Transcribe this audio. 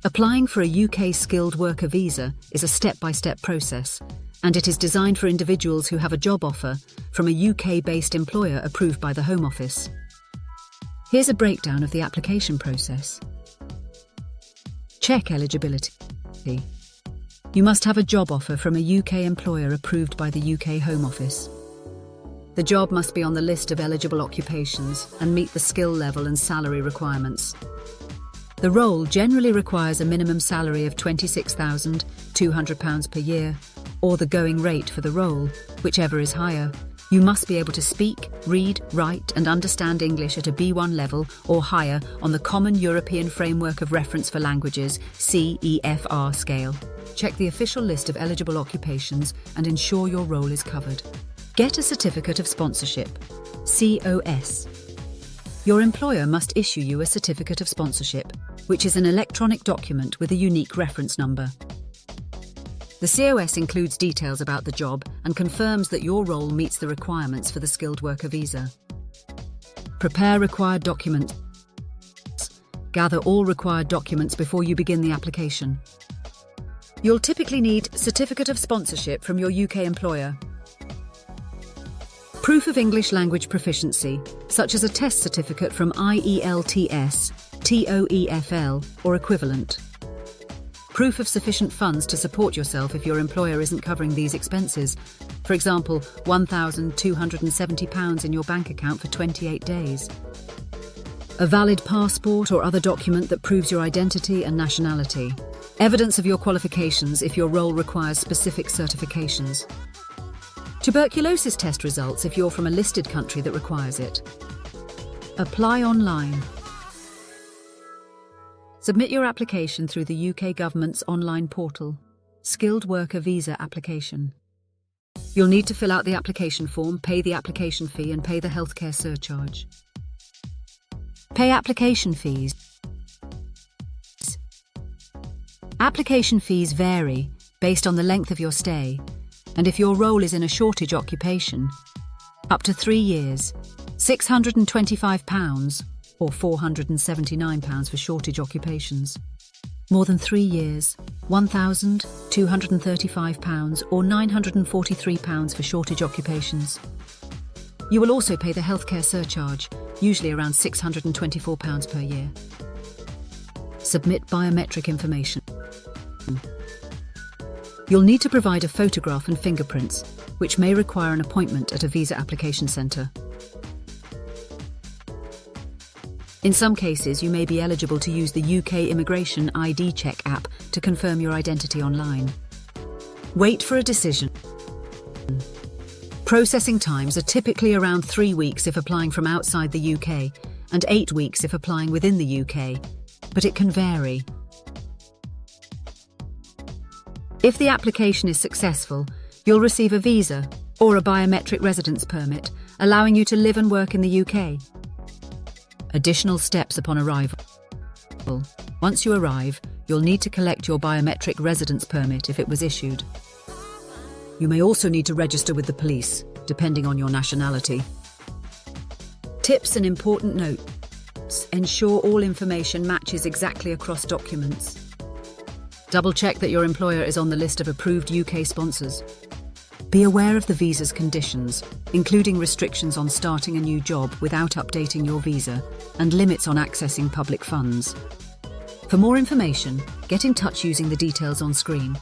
Applying for a UK skilled worker visa is a step-by-step process, and it is designed for individuals who have a job offer from a UK-based employer approved by the Home Office. Here's a breakdown of the application process. Check eligibility. You must have a job offer from a UK employer approved by the UK Home Office. The job must be on the list of eligible occupations and meet the skill level and salary requirements. The role generally requires a minimum salary of £26,200 per year, or the going rate for the role, whichever is higher. You must be able to speak, read, write and understand English at a B1 level or higher on the Common European Framework of Reference for Languages (CEFR) scale. Check the official list of eligible occupations and ensure your role is covered. Get a Certificate of Sponsorship, COS. Your employer must issue you a Certificate of Sponsorship, which is an electronic document with a unique reference number. The COS includes details about the job and confirms that your role meets the requirements for the skilled worker visa. Prepare required documents. Gather all required documents before you begin the application. You'll typically need Certificate of Sponsorship from your UK employer. Proof of English language proficiency, such as a test certificate from IELTS, TOEFL, or equivalent. Proof of sufficient funds to support yourself if your employer isn't covering these expenses. For example, £1,270 in your bank account for 28 days. A valid passport or other document that proves your identity and nationality. Evidence of your qualifications if your role requires specific certifications. Tuberculosis test results if you're from a listed country that requires it. Apply online. Submit your application through the UK government's online portal, Skilled Worker Visa Application. You'll need to fill out the application form, pay the application fee and pay the healthcare surcharge. Pay application fees. Application fees vary based on the length of your stay, and if your role is in a shortage occupation, up to 3 years, £625 or £479 for shortage occupations. More than 3 years, £1,235 or £943 for shortage occupations. You will also pay the healthcare surcharge, usually around £624 per year. Submit biometric information. You'll need to provide a photograph and fingerprints, which may require an appointment at a visa application centre. In some cases, you may be eligible to use the UK Immigration ID Check app to confirm your identity online. Wait for a decision. Processing times are typically around 3 weeks if applying from outside the UK and 8 weeks if applying within the UK, but it can vary. If the application is successful, you'll receive a visa or a biometric residence permit, allowing you to live and work in the UK. Additional steps upon arrival. Once you arrive, you'll need to collect your biometric residence permit if it was issued. You may also need to register with the police, depending on your nationality. Tips and important notes. Ensure all information matches exactly across documents. Double-check that your employer is on the list of approved UK sponsors. Be aware of the visa's conditions, including restrictions on starting a new job without updating your visa and limits on accessing public funds. For more information, get in touch using the details on screen.